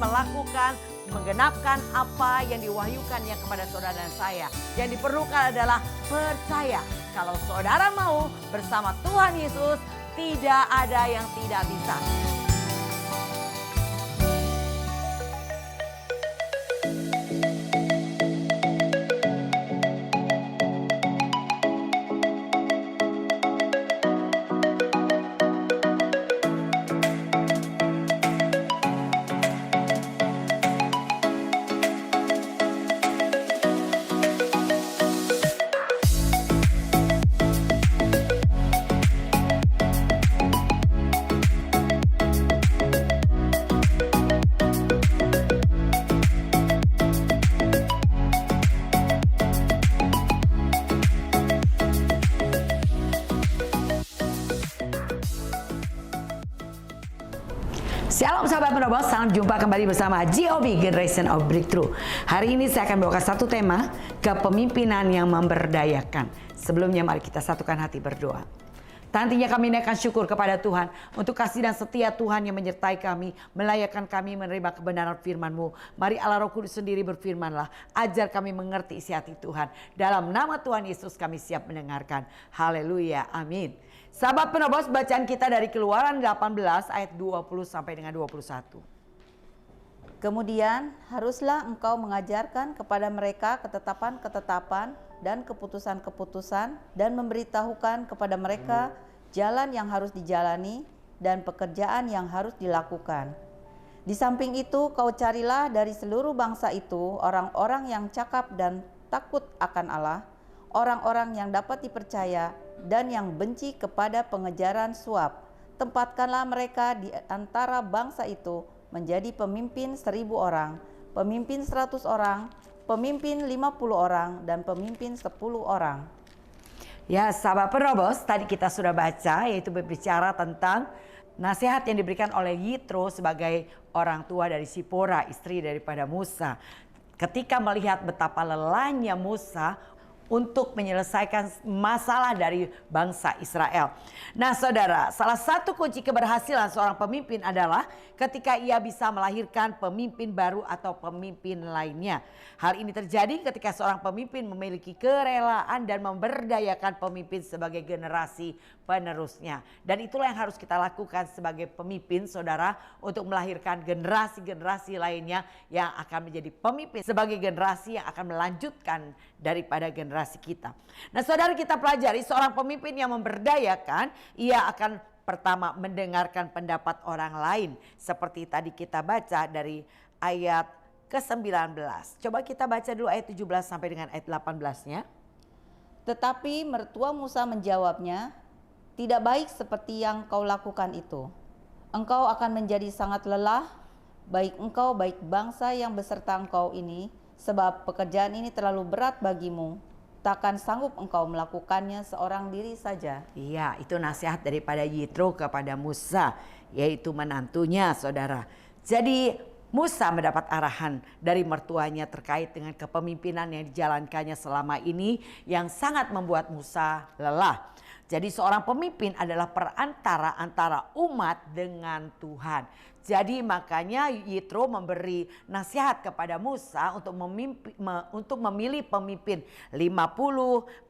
melakukan, menggenapkan apa yang diwahyukannya kepada saudara dan saya. Yang diperlukan adalah percaya. Kalau saudara mau bersama Tuhan Yesus, tidak ada yang tidak bisa. Shalom sahabat penerobos, selamat jumpa kembali bersama GOB Generation of Breakthrough. Hari ini saya akan bawakan satu tema, kepemimpinan yang memberdayakan. Sebelumnya mari kita satukan hati berdoa. Nantinya kami naikkan syukur kepada Tuhan untuk kasih dan setia Tuhan yang menyertai kami, melayakkan kami menerima kebenaran firman-Mu. Mari Allah Roh Kudus sendiri berfirmanlah, ajar kami mengerti isi hati Tuhan. Dalam nama Tuhan Yesus kami siap mendengarkan. Haleluya, amin. Sahabat penerobos, bacaan kita dari Keluaran 18 ayat 20 sampai dengan 21. Kemudian haruslah engkau mengajarkan kepada mereka ketetapan-ketetapan dan keputusan-keputusan dan memberitahukan kepada mereka jalan yang harus dijalani dan pekerjaan yang harus dilakukan. Di samping itu kau carilah dari seluruh bangsa itu orang-orang yang cakap dan takut akan Allah, orang-orang yang dapat dipercaya dan yang benci kepada pengejaran suap. Tempatkanlah mereka di antara bangsa itu menjadi pemimpin 1.000 orang, pemimpin 100 orang, pemimpin 50 orang, dan pemimpin 10 orang. Ya sahabat penerobos, tadi kita sudah baca yaitu berbicara tentang nasihat yang diberikan oleh Yitro sebagai orang tua dari Sipora, istri daripada Musa. Ketika melihat betapa lelahnya Musa untuk menyelesaikan masalah dari bangsa Israel. Nah saudara, salah satu kunci keberhasilan seorang pemimpin adalah ketika ia bisa melahirkan pemimpin baru atau pemimpin lainnya. Hal ini terjadi ketika seorang pemimpin memiliki kerelaan dan memberdayakan pemimpin sebagai generasi penerusnya. Dan itulah yang harus kita lakukan sebagai pemimpin saudara, untuk melahirkan generasi-generasi lainnya yang akan menjadi pemimpin sebagai generasi yang akan melanjutkan daripada generasi kita. Nah saudara, kita pelajari seorang pemimpin yang memberdayakan, ia akan pertama mendengarkan pendapat orang lain. Seperti tadi kita baca dari ayat ke-19. Coba kita baca dulu ayat 17 sampai dengan ayat 18-nya. Tetapi mertua Musa menjawabnya, tidak baik seperti yang kau lakukan itu. Engkau akan menjadi sangat lelah, baik engkau baik bangsa yang beserta engkau ini, sebab pekerjaan ini terlalu berat bagimu. Takkan sanggup engkau melakukannya seorang diri saja. Iya, itu nasihat daripada Yitro kepada Musa, yaitu menantunya saudara. Jadi Musa mendapat arahan dari mertuanya terkait dengan kepemimpinan yang dijalankannya selama ini yang sangat membuat Musa lelah. Jadi seorang pemimpin adalah perantara antara umat dengan Tuhan. Jadi makanya Yitro memberi nasihat kepada Musa untuk memilih pemimpin 50,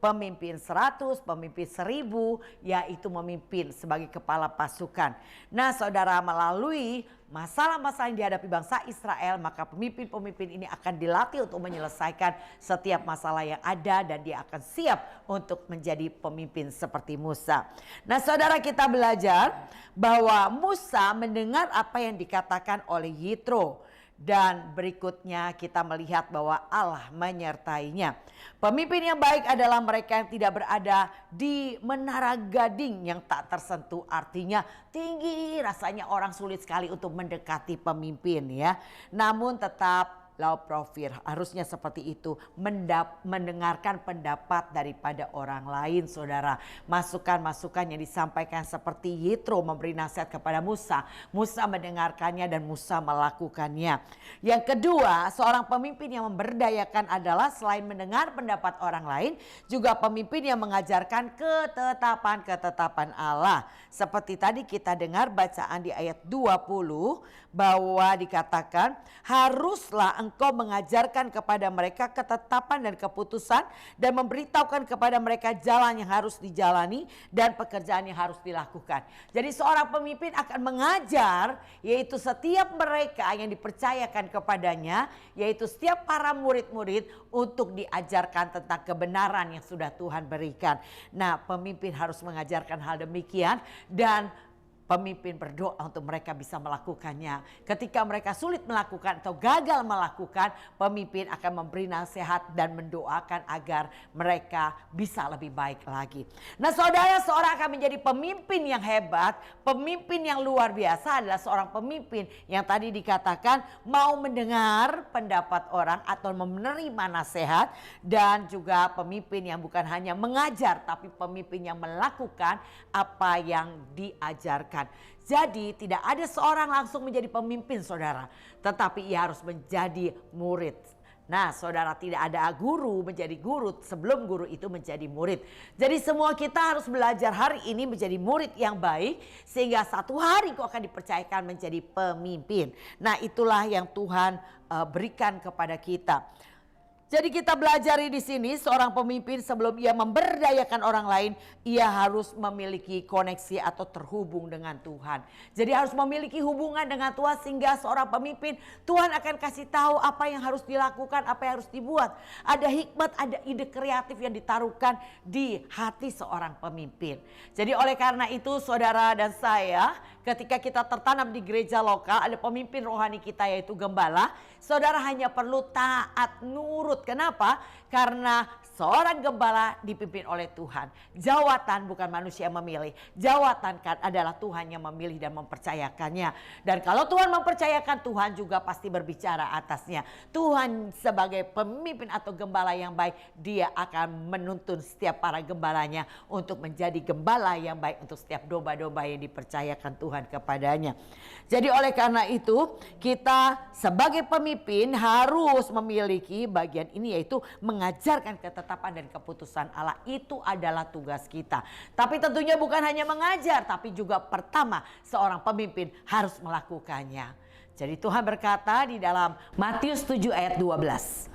pemimpin 100, pemimpin 1000, yaitu memimpin sebagai kepala pasukan. Nah saudara, melalui masalah-masalah yang dihadapi bangsa Israel, maka pemimpin-pemimpin ini akan dilatih untuk menyelesaikan setiap masalah yang ada, dan dia akan siap untuk menjadi pemimpin seperti Musa. Nah saudara, kita belajar bahwa Musa mendengar apa yang dikatakan oleh Yitro. Dan berikutnya kita melihat bahwa Allah menyertainya. Pemimpin yang baik adalah mereka yang tidak berada di menara gading yang tak tersentuh. Artinya tinggi, rasanya orang sulit sekali untuk mendekati pemimpin ya. Namun tetap low profile. Harusnya seperti itu. Mendengarkan pendapat daripada orang lain, saudara. Masukan-masukan yang disampaikan seperti Yitro memberi nasihat kepada Musa. Musa mendengarkannya dan Musa melakukannya. Yang kedua, seorang pemimpin yang memberdayakan adalah selain mendengar pendapat orang lain, juga pemimpin yang mengajarkan ketetapan Allah. Seperti tadi kita dengar bacaan di ayat 20 bahwa dikatakan, haruslah engkau mengajarkan kepada mereka ketetapan dan keputusan dan memberitahukan kepada mereka jalan yang harus dijalani dan pekerjaan yang harus dilakukan. Jadi seorang pemimpin akan mengajar, yaitu setiap mereka yang dipercayakan kepadanya, yaitu setiap para murid-murid, untuk diajarkan tentang kebenaran yang sudah Tuhan berikan. Nah, pemimpin harus mengajarkan hal demikian dan pemimpin berdoa untuk mereka bisa melakukannya. Ketika mereka sulit melakukan atau gagal melakukan, pemimpin akan memberi nasihat dan mendoakan agar mereka bisa lebih baik lagi. Nah, saudara, seorang akan menjadi pemimpin yang hebat, pemimpin yang luar biasa adalah seorang pemimpin yang tadi dikatakan mau mendengar pendapat orang atau menerima nasihat, dan juga pemimpin yang bukan hanya mengajar tapi pemimpin yang melakukan apa yang diajarkan. Jadi tidak ada seorang langsung menjadi pemimpin, saudara, tetapi ia harus menjadi murid. Nah, saudara, tidak ada guru menjadi guru sebelum guru itu menjadi murid. Jadi semua kita harus belajar hari ini menjadi murid yang baik, sehingga satu hari kau akan dipercayakan menjadi pemimpin. Nah, itulah yang Tuhan berikan kepada kita. Jadi kita belajar di sini, seorang pemimpin sebelum ia memberdayakan orang lain, ia harus memiliki koneksi atau terhubung dengan Tuhan. Jadi harus memiliki hubungan dengan Tuhan, sehingga seorang pemimpin, Tuhan akan kasih tahu apa yang harus dilakukan, apa yang harus dibuat. Ada hikmat, ada ide kreatif yang ditaruhkan di hati seorang pemimpin. Jadi oleh karena itu, saudara dan saya, ketika kita tertanam di gereja lokal, ada pemimpin rohani kita yaitu gembala, saudara hanya perlu taat, nurut. Kenapa? Karena seorang gembala dipimpin oleh Tuhan. Jawatan bukan manusia yang memilih. Jawatan kan adalah Tuhan yang memilih dan mempercayakannya. Dan kalau Tuhan mempercayakan, Tuhan juga pasti berbicara atasnya. Tuhan sebagai pemimpin atau gembala yang baik, dia akan menuntun setiap para gembalanya untuk menjadi gembala yang baik untuk setiap domba-domba yang dipercayakan Tuhan kepadanya. Jadi oleh karena itu, kita sebagai pemimpin harus memiliki bagian ini, yaitu mengajarkan ketetapan dan keputusan Allah. Itu adalah tugas kita. Tapi tentunya bukan hanya mengajar, tapi juga pertama seorang pemimpin harus melakukannya. Jadi Tuhan berkata di dalam Matius 7 ayat 12.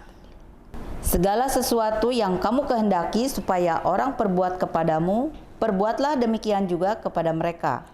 Segala sesuatu yang kamu kehendaki supaya orang perbuat kepadamu, perbuatlah demikian juga kepada mereka.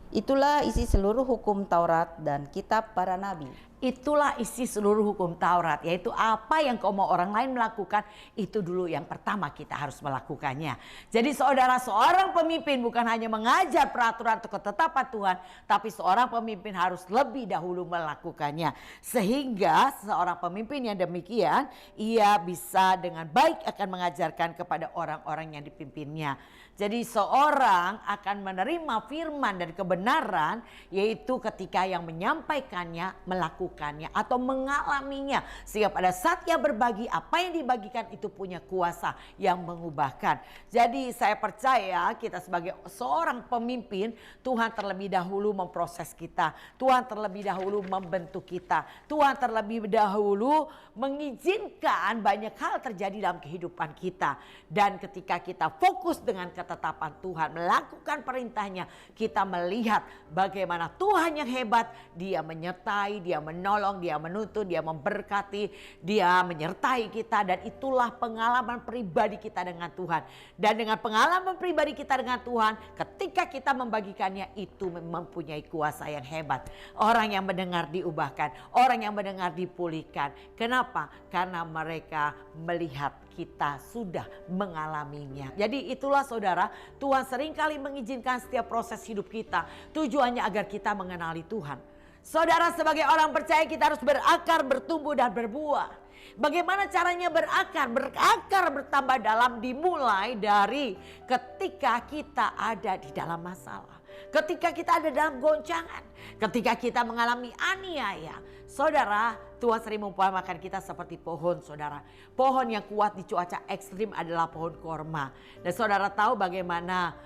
Itulah isi seluruh hukum Taurat dan kitab para nabi. Itulah isi seluruh hukum Taurat, yaitu apa yang kau mau orang lain melakukan, itu dulu yang pertama kita harus melakukannya. Jadi saudara, seorang pemimpin bukan hanya mengajar peraturan atau ketetapan Tuhan, tapi seorang pemimpin harus lebih dahulu melakukannya. Sehingga seorang pemimpin yang demikian, ia bisa dengan baik akan mengajarkan kepada orang-orang yang dipimpinnya. Jadi seorang akan menerima firman dan kebenaran, yaitu ketika yang menyampaikannya melakukannya atau mengalaminya, sehingga pada saat ia berbagi, apa yang dibagikan itu punya kuasa yang mengubahkan. Jadi saya percaya kita sebagai seorang pemimpin, Tuhan terlebih dahulu memproses kita, Tuhan terlebih dahulu membentuk kita, Tuhan terlebih dahulu mengizinkan banyak hal terjadi dalam kehidupan kita. Dan ketika kita fokus dengan ketetapan Tuhan, melakukan perintahnya, kita melihat bagaimana Tuhan yang hebat, dia menyertai, dia menolong, dia menuntun, dia memberkati, dia menyertai kita. Dan itulah pengalaman pribadi kita dengan Tuhan. Dan dengan pengalaman pribadi kita dengan Tuhan, ketika kita membagikannya, itu mempunyai kuasa yang hebat. Orang yang mendengar diubahkan, orang yang mendengar dipulihkan. Kenapa? Karena mereka melihat kita sudah mengalaminya. Jadi itulah saudara, Tuhan seringkali mengizinkan setiap proses hidup kita, tujuannya agar kita mengenali Tuhan. Saudara, sebagai orang percaya kita harus berakar, bertumbuh dan berbuah. Bagaimana caranya berakar? Berakar bertambah dalam dimulai dari ketika kita ada di dalam masalah. Ketika kita ada dalam goncangan. Ketika kita mengalami aniaya. Saudara, Tuhan sering mengumpamakan kita seperti pohon, saudara. Pohon yang kuat di cuaca ekstrim adalah pohon korma. Dan saudara tahu bagaimana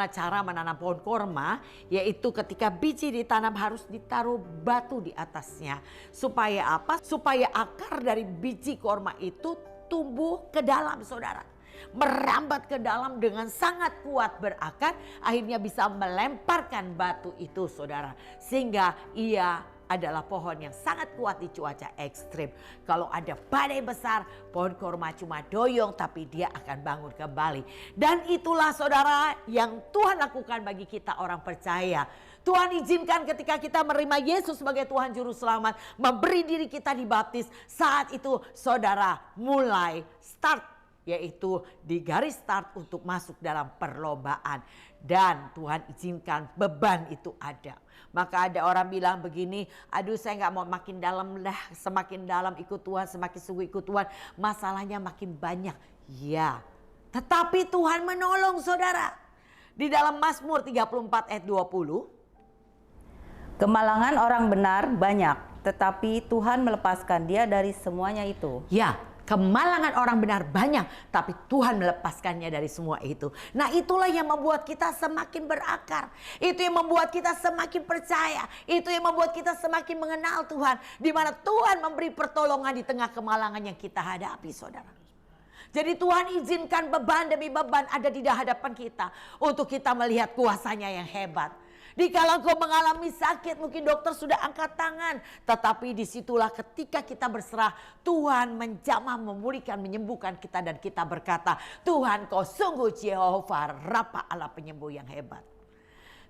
cara menanam pohon korma, yaitu ketika biji ditanam harus ditaruh batu di atasnya. Supaya apa? Supaya akar dari biji korma itu tumbuh ke dalam, saudara. Merambat ke dalam dengan sangat kuat berakar, akhirnya bisa melemparkan batu itu, saudara. Sehingga ia adalah pohon yang sangat kuat di cuaca ekstrim. Kalau ada badai besar, pohon korma cuma doyong tapi dia akan bangun kembali. Dan itulah, saudara, yang Tuhan lakukan bagi kita orang percaya. Tuhan izinkan ketika kita menerima Yesus sebagai Tuhan Juru Selamat, memberi diri kita dibaptis. Saat itu saudara mulai start, yaitu di garis start untuk masuk dalam perlombaan. Dan Tuhan izinkan beban itu ada. Maka ada orang bilang begini, aduh saya gak mau makin dalam dah. Semakin dalam ikut Tuhan, semakin sungguh ikut Tuhan, masalahnya makin banyak. Ya, tetapi Tuhan menolong, saudara. Di dalam Mazmur 34 ayat 20. Kemalangan orang benar banyak, tetapi Tuhan melepaskan dia dari semuanya itu. Ya, kemalangan orang benar banyak, tapi Tuhan melepaskannya dari semua itu. Nah, itulah yang membuat kita semakin berakar. Itu yang membuat kita semakin percaya. Itu yang membuat kita semakin mengenal Tuhan. Di mana Tuhan memberi pertolongan di tengah kemalangan yang kita hadapi, saudara. Jadi Tuhan izinkan beban demi beban ada di hadapan kita. Untuk kita melihat kuasanya yang hebat. Dikala engkau mengalami sakit, mungkin dokter sudah angkat tangan. Tetapi disitulah ketika kita berserah, Tuhan menjamah, memulihkan, menyembuhkan kita. Dan kita berkata, Tuhan kau sungguh Jehovah Rafa, Allah penyembuh yang hebat.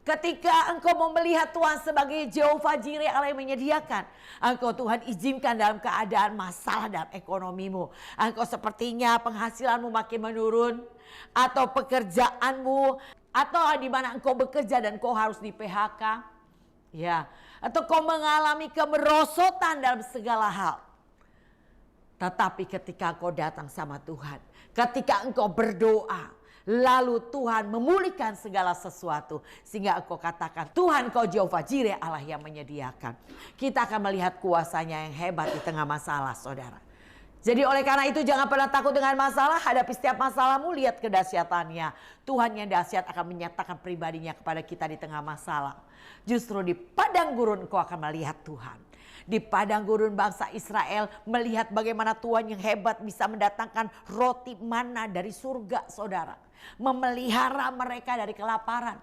Ketika engkau mau melihat Tuhan sebagai Jehovah Jireh, Allah yang menyediakan. Engkau Tuhan izinkan dalam keadaan masalah dalam ekonomimu. Engkau sepertinya penghasilanmu makin menurun. Atau pekerjaanmu. Atau di mana engkau bekerja dan kau harus di PHK. Ya. Atau kau mengalami kemerosotan dalam segala hal. Tetapi ketika engkau datang sama Tuhan. Ketika engkau berdoa. Lalu Tuhan memulihkan segala sesuatu. Sehingga engkau katakan, Tuhan kau Jehovah Jireh, Allah yang menyediakan. Kita akan melihat kuasanya yang hebat di tengah masalah, saudara. Jadi oleh karena itu jangan pernah takut dengan masalah. Hadapi setiap masalahmu, lihat kedahsyatannya. Tuhan yang dahsyat akan menyatakan pribadinya kepada kita di tengah masalah. Justru di padang gurun engkau akan melihat Tuhan. Di padang gurun bangsa Israel melihat bagaimana Tuhan yang hebat bisa mendatangkan roti mana dari surga, saudara. Memelihara mereka dari kelaparan.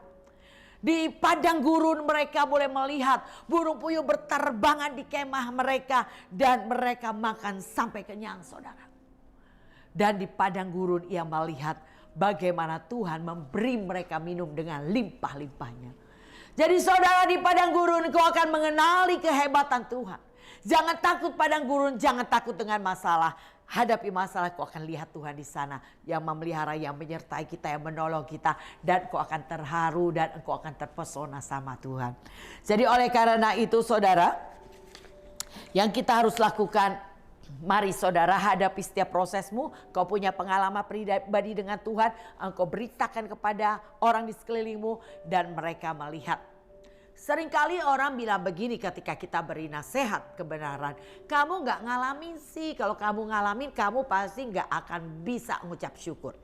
Di padang gurun mereka boleh melihat burung puyuh berterbangan di kemah mereka. Dan mereka makan sampai kenyang, saudara. Dan di padang gurun ia melihat bagaimana Tuhan memberi mereka minum dengan limpah-limpahnya. Jadi saudara, di padang gurun kau akan mengenali kehebatan Tuhan. Jangan takut padang gurun, jangan takut dengan masalah. Hadapi masalah, kau akan lihat Tuhan di sana yang memelihara, yang menyertai kita, yang menolong kita. Dan kau akan terharu dan engkau akan terpesona sama Tuhan. Jadi oleh karena itu saudara, yang kita harus lakukan, mari saudara hadapi setiap prosesmu. Kau punya pengalaman pribadi dengan Tuhan, engkau beritakan kepada orang di sekelilingmu dan mereka melihat. Seringkali orang bilang begini ketika kita beri nasihat kebenaran. Kamu gak ngalamin sih, kalau kamu ngalamin kamu pasti gak akan bisa mengucap syukur.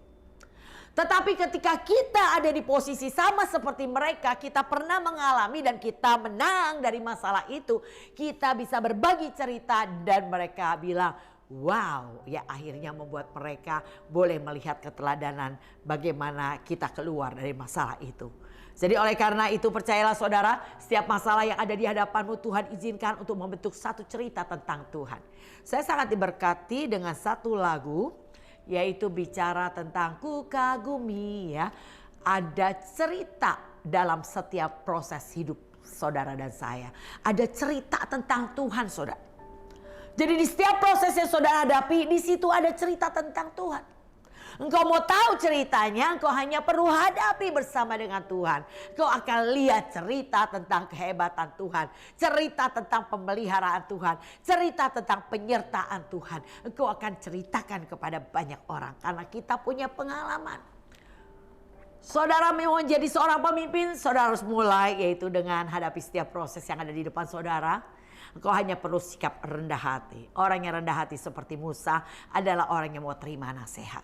Tetapi ketika kita ada di posisi sama seperti mereka, kita pernah mengalami dan kita menang dari masalah itu. Kita bisa berbagi cerita dan mereka bilang, wow, ya akhirnya membuat mereka boleh melihat keteladanan bagaimana kita keluar dari masalah itu. Jadi oleh karena itu percayalah saudara, setiap masalah yang ada di hadapanmu Tuhan izinkan untuk membentuk satu cerita tentang Tuhan. Saya sangat diberkati dengan satu lagu, yaitu bicara tentang ku kagumi ya. Ada cerita dalam setiap proses hidup saudara dan saya. Ada cerita tentang Tuhan, saudara. Jadi di setiap proses yang saudara hadapi, di situ ada cerita tentang Tuhan. Engkau mau tahu ceritanya, engkau hanya perlu hadapi bersama dengan Tuhan. Engkau akan lihat cerita tentang kehebatan Tuhan, cerita tentang pemeliharaan Tuhan, cerita tentang penyertaan Tuhan. Engkau akan ceritakan kepada banyak orang karena kita punya pengalaman. Saudara mau menjadi seorang pemimpin, saudara harus mulai yaitu dengan hadapi setiap proses yang ada di depan saudara. Engkau hanya perlu sikap rendah hati. Orang yang rendah hati seperti Musa adalah orang yang mau terima nasihat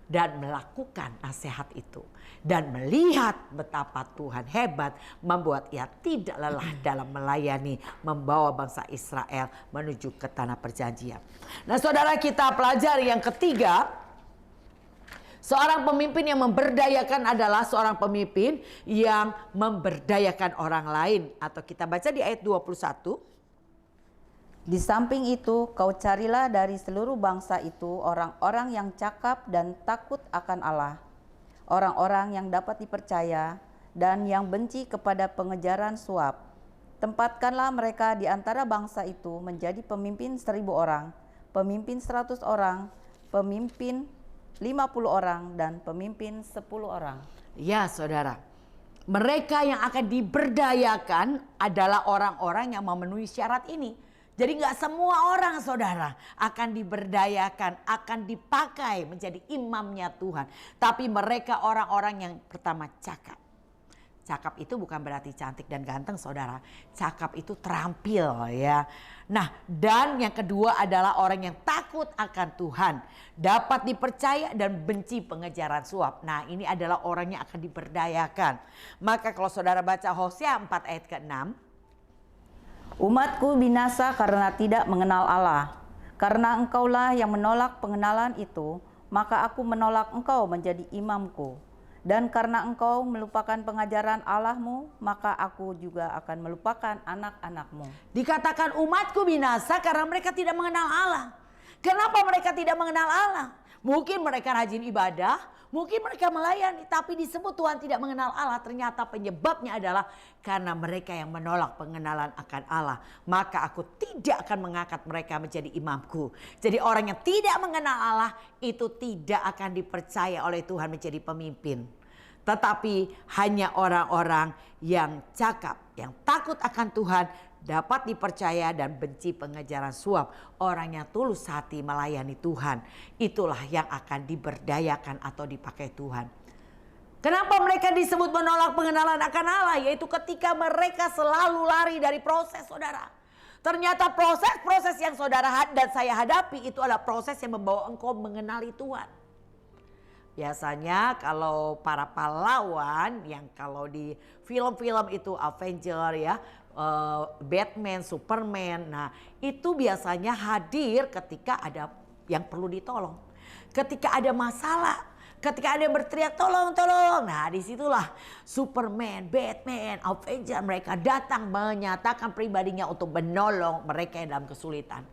dan melakukan nasihat itu, dan melihat betapa Tuhan hebat membuat ia tidak lelah dalam melayani, membawa bangsa Israel menuju ke tanah perjanjian. Nah saudara, kita pelajari yang ketiga, seorang pemimpin yang memberdayakan adalah seorang pemimpin yang memberdayakan orang lain. Atau kita baca di ayat 21. Di samping itu, kau carilah dari seluruh bangsa itu orang-orang yang cakap dan takut akan Allah, orang-orang yang dapat dipercaya dan yang benci kepada pengejaran suap. Tempatkanlah mereka di antara bangsa itu menjadi pemimpin 1.000 orang, pemimpin 100 orang, pemimpin 50 orang, dan pemimpin 10 orang. Ya saudara, mereka yang akan diberdayakan adalah orang-orang yang memenuhi syarat ini. Jadi gak semua orang saudara akan diberdayakan, akan dipakai menjadi imamnya Tuhan. Tapi mereka orang-orang yang pertama cakap. Cakap itu bukan berarti cantik dan ganteng saudara. Cakap itu terampil ya. Nah dan yang kedua adalah orang yang takut akan Tuhan. Dapat dipercaya dan benci pengejaran suap. Nah ini adalah orang yang akan diberdayakan. Maka kalau saudara baca Hosea 4 ayat ke-6. Umatku binasa karena tidak mengenal Allah. Karena engkaulah yang menolak pengenalan itu, maka aku menolak engkau menjadi imamku. Dan karena engkau melupakan pengajaran Allahmu, maka aku juga akan melupakan anak-anakmu. Dikatakan umatku binasa karena mereka tidak mengenal Allah. Kenapa mereka tidak mengenal Allah? Mungkin mereka rajin ibadah, mungkin mereka melayani, tapi disebut Tuhan tidak mengenal Allah. Ternyata penyebabnya adalah karena mereka yang menolak pengenalan akan Allah. Maka aku tidak akan mengangkat mereka menjadi imamku. Jadi orang yang tidak mengenal Allah itu tidak akan dipercaya oleh Tuhan menjadi pemimpin. Tetapi hanya orang-orang yang cakap, yang takut akan Tuhan, dapat dipercaya dan benci pengejaran suap. Orang yang tulus hati melayani Tuhan, itulah yang akan diberdayakan atau dipakai Tuhan. Kenapa mereka disebut menolak pengenalan akan Allah? Yaitu ketika mereka selalu lari dari proses saudara. Ternyata proses-proses yang saudara dan saya hadapi itu adalah proses yang membawa engkau mengenali Tuhan. Biasanya kalau para pahlawan yang kalau di film-film itu Avenger ya, Batman, Superman. Nah itu biasanya hadir ketika ada yang perlu ditolong. Ketika ada masalah, ketika ada yang berteriak tolong, tolong. Nah disitulah Superman, Batman, Avenger mereka datang menyatakan pribadinya untuk menolong mereka yang dalam kesulitan.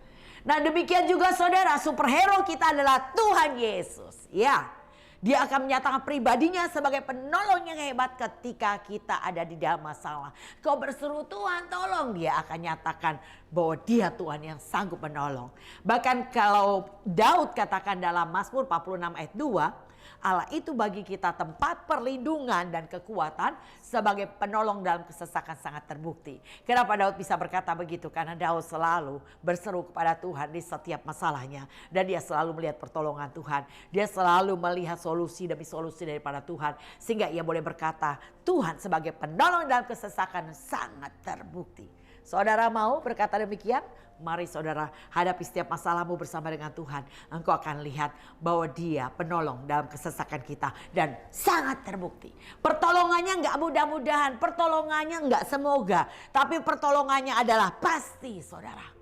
Nah demikian juga saudara, superhero kita adalah Tuhan Yesus. Ya. Dia akan menyatakan pribadinya sebagai penolong yang hebat ketika kita ada di dalam masalah. Kau berseru Tuhan tolong, dia akan nyatakan bahwa dia Tuhan yang sanggup menolong. Bahkan kalau Daud katakan dalam Mazmur 46 ayat 2, Allah itu bagi kita tempat perlindungan dan kekuatan sebagai penolong dalam kesesakan sangat terbukti. Kenapa Daud bisa berkata begitu? Karena Daud selalu berseru kepada Tuhan di setiap masalahnya. Dan dia selalu melihat pertolongan Tuhan. Dia selalu melihat solusi demi solusi daripada Tuhan. Sehingga ia boleh berkata, Tuhan sebagai penolong dalam kesesakan sangat terbukti. Saudara mau berkata demikian? Mari saudara hadapi setiap masalahmu bersama dengan Tuhan. Engkau akan lihat bahwa dia penolong dalam kesesakan kita. Dan sangat terbukti. Pertolongannya enggak mudah-mudahan. Pertolongannya enggak semoga. Tapi pertolongannya adalah pasti saudara.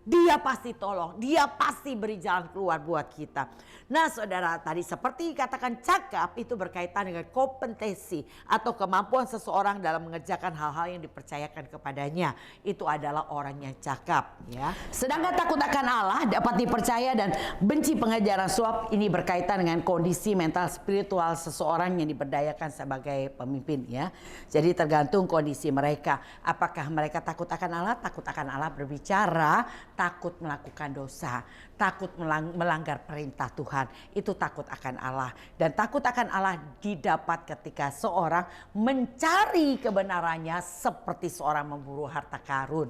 Dia pasti tolong, dia pasti beri jalan keluar buat kita. Nah saudara, tadi seperti katakan cakap itu berkaitan dengan kompetensi atau kemampuan seseorang dalam mengerjakan hal-hal yang dipercayakan kepadanya. Itu adalah orang yang cakap ya. Sedangkan takut akan Allah dapat dipercaya dan benci pengejaran suap ini berkaitan dengan kondisi mental spiritual seseorang yang diberdayakan sebagai pemimpin ya. Jadi tergantung kondisi mereka. Apakah mereka takut akan Allah? Takut akan Allah berbicara takut melakukan dosa, takut melanggar perintah Tuhan. Itu takut akan Allah. Dan takut akan Allah didapat ketika seorang mencari kebenarannya seperti seorang memburu harta karun.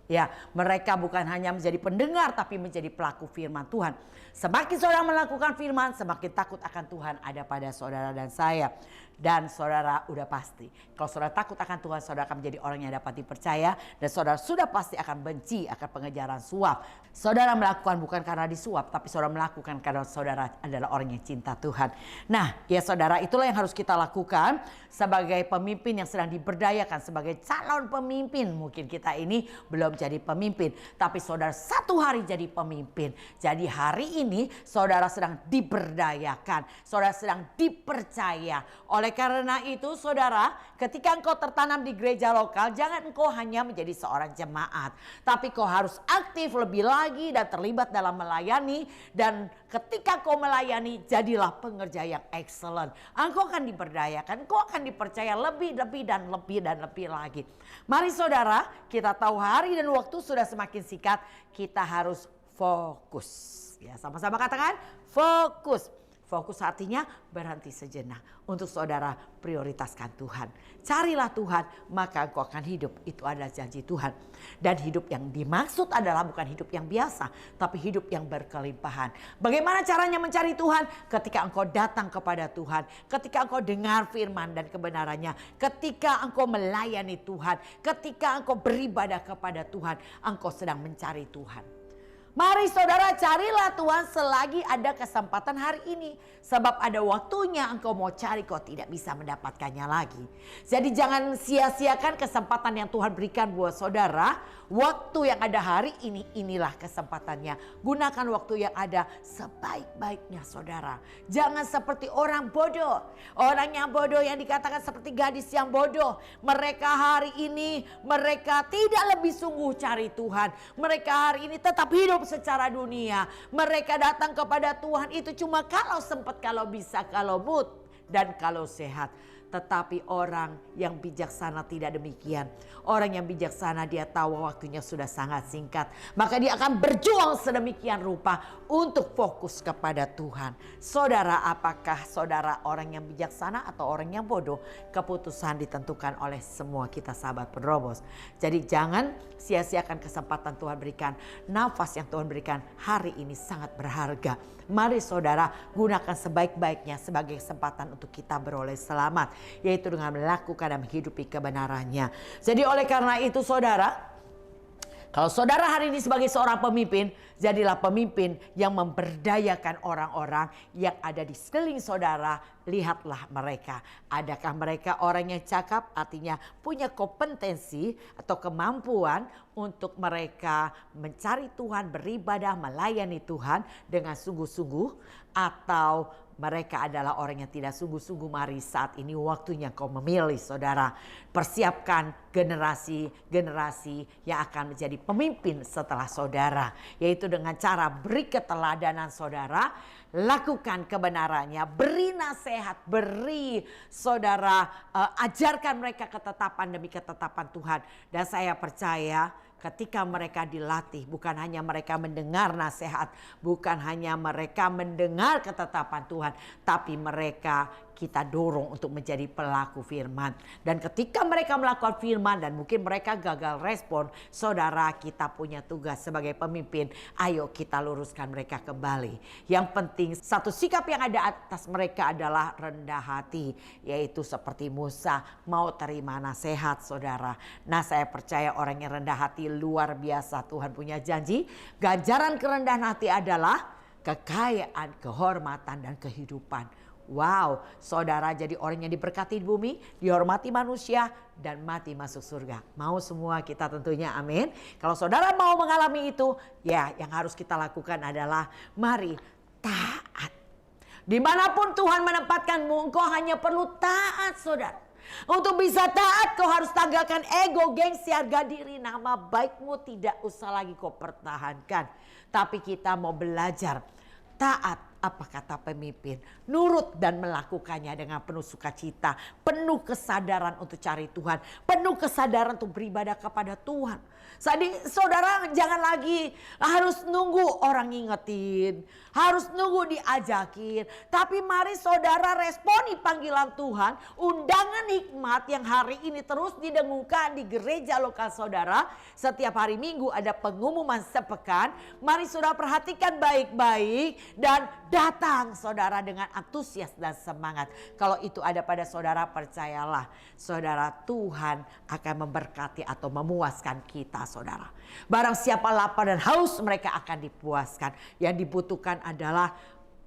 Ya, mereka bukan hanya menjadi pendengar tapi menjadi pelaku firman Tuhan. Semakin saudara melakukan firman, semakin takut akan Tuhan ada pada saudara dan saya. Dan saudara udah pasti, kalau saudara takut akan Tuhan, saudara akan menjadi orang yang dapat dipercaya. Dan saudara sudah pasti akan benci akan pengejaran suap. Saudara melakukan bukan karena disuap, tapi saudara melakukan karena saudara adalah orang yang cinta Tuhan. Nah, ya saudara, itulah yang harus kita lakukan sebagai pemimpin yang sedang diberdayakan, sebagai calon pemimpin. Mungkin kita ini belum jadi pemimpin, tapi saudara satu hari jadi pemimpin. Jadi hari ini saudara sedang diberdayakan, saudara sedang dipercaya. Oleh karena itu saudara, ketika engkau tertanam di gereja lokal, jangan engkau hanya menjadi seorang jemaat, tapi kau harus aktif lebih lagi dan terlibat dalam melayani. Dan ketika kau melayani, jadilah pengerja yang excellent. Engkau akan diberdayakan, engkau akan dipercaya lebih dan lebih lagi. Mari saudara, kita tahu hari dan waktu sudah semakin singkat, kita harus fokus. Ya, sama-sama katakan fokus. Fokus artinya berhenti sejenak. Untuk saudara prioritaskan Tuhan. Carilah Tuhan, maka engkau akan hidup. Itu adalah janji Tuhan. Dan hidup yang dimaksud adalah bukan hidup yang biasa, tapi hidup yang berkelimpahan. Bagaimana caranya mencari Tuhan? Ketika engkau datang kepada Tuhan, ketika engkau dengar firman dan kebenarannya, ketika engkau melayani Tuhan, ketika engkau beribadah kepada Tuhan, engkau sedang mencari Tuhan. Mari saudara, carilah Tuhan selagi ada kesempatan hari ini. Sebab ada waktunya engkau mau cari, kau tidak bisa mendapatkannya lagi. Jadi jangan sia-siakan kesempatan yang Tuhan berikan buat saudara. Waktu yang ada hari ini, inilah kesempatannya. Gunakan waktu yang ada sebaik-baiknya saudara. Jangan seperti orang bodoh. Orang yang bodoh yang dikatakan seperti gadis yang bodoh. Mereka hari ini, mereka tidak lebih sungguh cari Tuhan. Mereka hari ini tetap hidup secara dunia. Mereka datang kepada Tuhan itu cuma kalau sempat, kalau bisa, kalau mood, dan kalau sehat. Tetapi orang yang bijaksana tidak demikian. Orang yang bijaksana dia tahu waktunya sudah sangat singkat. Maka dia akan berjuang sedemikian rupa untuk fokus kepada Tuhan. Saudara, apakah saudara orang yang bijaksana atau orang yang bodoh? Keputusan ditentukan oleh semua kita sahabat penerobos. Jadi jangan sia-siakan kesempatan Tuhan berikan. Nafas yang Tuhan berikan hari ini sangat berharga. Mari saudara gunakan sebaik-baiknya sebagai kesempatan untuk kita beroleh selamat. Yaitu dengan melakukan dan menghidupi kebenarannya. Jadi oleh karena itu saudara, kalau saudara hari ini sebagai seorang pemimpin, jadilah pemimpin yang memberdayakan orang-orang yang ada di sekeliling saudara. Lihatlah mereka. Adakah mereka orang yang cakap, artinya punya kompetensi atau kemampuan untuk mereka mencari Tuhan, beribadah, melayani Tuhan dengan sungguh-sungguh. Atau mereka adalah orang yang tidak sungguh-sungguh. Mari saat ini waktunya kau memilih saudara. Persiapkan generasi yang akan menjadi pemimpin setelah saudara. Yaitu dengan cara beri keteladanan saudara. Lakukan kebenarannya, beri nasihat, beri saudara, ajarkan mereka ketetapan demi ketetapan Tuhan. Dan saya percaya ketika mereka dilatih, bukan hanya mereka mendengar nasihat, bukan hanya mereka mendengar ketetapan Tuhan, tapi mereka kita dorong untuk menjadi pelaku firman. Dan ketika mereka melakukan firman dan mungkin mereka gagal respon, saudara kita punya tugas sebagai pemimpin. Ayo kita luruskan mereka kembali. Yang penting satu sikap yang ada atas mereka adalah rendah hati. Yaitu seperti Musa mau terima nasihat saudara. Nah saya percaya orang yang rendah hati luar biasa. Tuhan punya janji. Ganjaran kerendahan hati adalah kekayaan, kehormatan, dan kehidupan. Wow, saudara jadi orang yang diberkati di bumi, dihormati manusia, dan mati masuk surga. Mau semua kita tentunya, amin. Kalau saudara mau mengalami itu, ya yang harus kita lakukan adalah mari taat. Dimanapun Tuhan menempatkanmu, engkau hanya perlu taat saudara. Untuk bisa taat kau harus tanggalkan ego, gengsi, harga diri. Nama baikmu tidak usah lagi kau pertahankan. Tapi kita mau belajar taat apa kata pemimpin, nurut dan melakukannya dengan penuh sukacita, penuh kesadaran untuk cari Tuhan, penuh kesadaran untuk beribadah kepada Tuhan. Jadi saudara jangan lagi harus nunggu orang ngingetin, harus nunggu diajakin. Tapi mari saudara responi panggilan Tuhan, undangan hikmat yang hari ini terus didengungkan di gereja lokal saudara. Setiap hari Minggu ada pengumuman sepekan. Mari saudara perhatikan baik-baik dan datang saudara dengan antusias dan semangat. Kalau itu ada pada saudara, percayalah saudara, Tuhan akan memberkati atau memuaskan kita saudara. Barang siapa lapar dan haus, mereka akan dipuaskan. Yang dibutuhkan adalah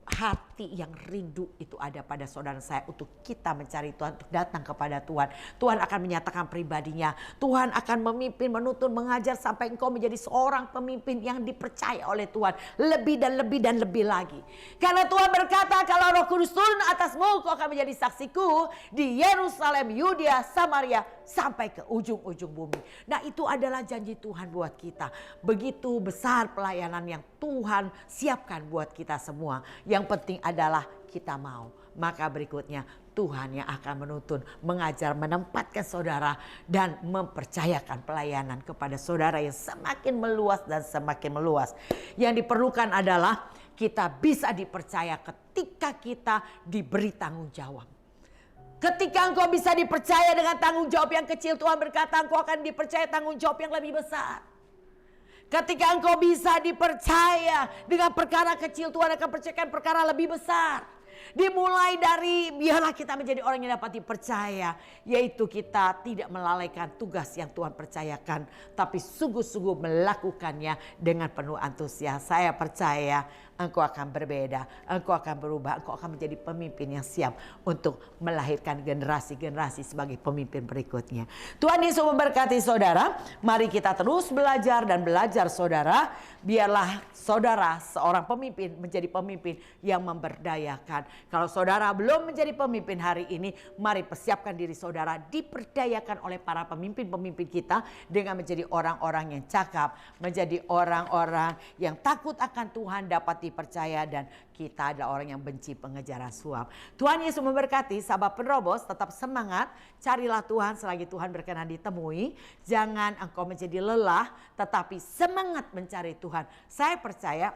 hati yang rindu itu ada pada saudara saya untuk kita mencari Tuhan, untuk datang kepada Tuhan. Tuhan akan menyatakan pribadinya. Tuhan akan memimpin, menuntun, mengajar sampai engkau menjadi seorang pemimpin yang dipercaya oleh Tuhan. Lebih dan lebih dan lebih lagi. Karena Tuhan berkata, kalau Roh Kudus turun atasmu, kau akan menjadi saksiku di Yerusalem, Yudea, Samaria, sampai ke ujung-ujung bumi. Nah, itu adalah janji Tuhan buat kita. Begitu besar pelayanan yang Tuhan siapkan buat kita semua. Yang penting adalah kita mau. Maka berikutnya Tuhan yang akan menuntun, mengajar, menempatkan saudara dan mempercayakan pelayanan kepada saudara yang semakin meluas dan semakin meluas. Yang diperlukan adalah kita bisa dipercaya ketika kita diberi tanggung jawab. Ketika engkau bisa dipercaya dengan tanggung jawab yang kecil, Tuhan berkata engkau akan dipercaya tanggung jawab yang lebih besar. Ketika engkau bisa dipercaya dengan perkara kecil, Tuhan akan percayakan perkara lebih besar. Dimulai dari biarlah kita menjadi orang yang dapat dipercaya, yaitu kita tidak melalaikan tugas yang Tuhan percayakan, tapi sungguh-sungguh melakukannya dengan penuh antusias. Saya percaya engkau akan berbeda, engkau akan berubah, engkau akan menjadi pemimpin yang siap untuk melahirkan generasi-generasi sebagai pemimpin berikutnya. Tuhan Yesus memberkati saudara. Mari kita terus belajar dan belajar saudara. Biarlah saudara seorang pemimpin menjadi pemimpin yang memberdayakan. Kalau saudara belum menjadi pemimpin hari ini, mari persiapkan diri saudara diperdayakan oleh para pemimpin-pemimpin kita dengan menjadi orang-orang yang cakap, menjadi orang-orang yang takut akan Tuhan, dapat dipercaya, dan kita adalah orang yang benci pengejaran suap. Tuhan Yesus memberkati. Sahabat penerobos, tetap semangat, carilah Tuhan selagi Tuhan berkenan ditemui. Jangan engkau menjadi lelah, tetapi semangat mencari Tuhan. Saya percaya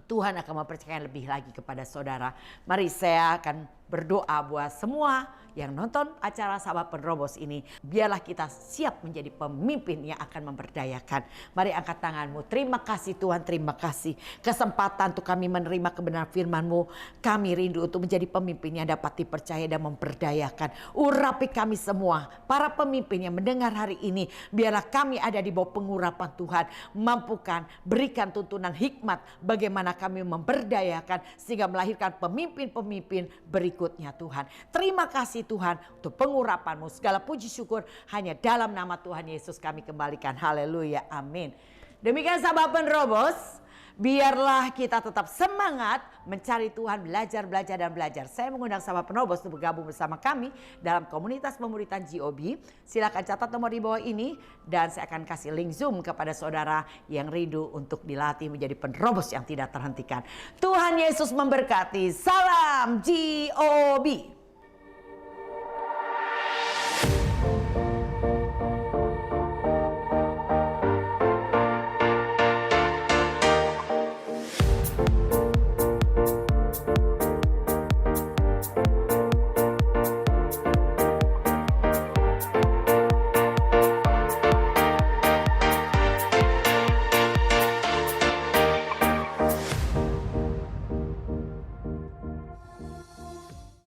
Tuhan akan mempercayakan lebih lagi kepada saudara. Mari saya akan berdoa buat semua yang nonton acara Sahabat Penerobos ini. Biarlah kita siap menjadi pemimpin yang akan memberdayakan. Mari angkat tanganmu. Terima kasih Tuhan, terima kasih. Kesempatan untuk kami menerima kebenaran firman-Mu. Kami rindu untuk menjadi pemimpin yang dapat dipercaya dan memberdayakan. Urapi kami semua, para pemimpin yang mendengar hari ini. Biarlah kami ada di bawah pengurapan Tuhan. Mampukan, berikan tuntunan hikmat bagaimana kami memberdayakan sehingga melahirkan pemimpin-pemimpin berikutnya Tuhan. Terima kasih Tuhan untuk pengurapan-Mu. Segala puji syukur hanya dalam nama Tuhan Yesus kami kembalikan. Haleluya, amin. Demikian sahabat penerobos, biarlah kita tetap semangat mencari Tuhan, belajar dan belajar. Saya mengundang sahabat penerobos untuk bergabung bersama kami dalam komunitas pemuritan GOB. Silakan catat nomor di bawah ini dan saya akan kasih link Zoom kepada saudara yang rindu untuk dilatih menjadi penerobos yang tidak terhentikan. Tuhan Yesus memberkati. Salam GOB.